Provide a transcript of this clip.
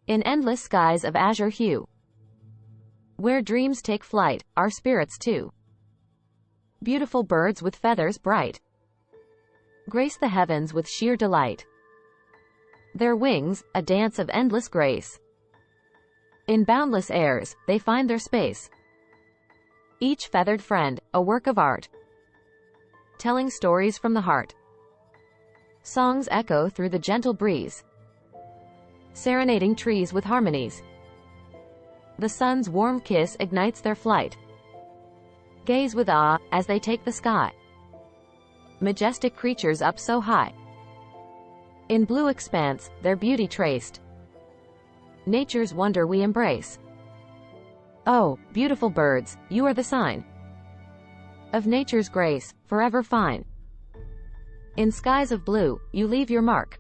In endless skies of azure hue, where dreams take flight, our spirits too. Beautiful birds with feathers bright grace the heavens with sheer delight. Their wings, a dance of endless grace. In boundless airs, they find their space. Each feathered friend, a work of art, telling stories from the heart. Songs echo through the gentle breeze, serenading trees with harmonies. The sun's warm kiss ignites their flight. Gaze with awe as they take the sky. Majestic creatures up so high. In blue expanse, their beauty traced. Nature's wonder we embrace. Oh, beautiful birds, you are the sign of nature's grace, forever fine. In skies of blue, you leave your mark.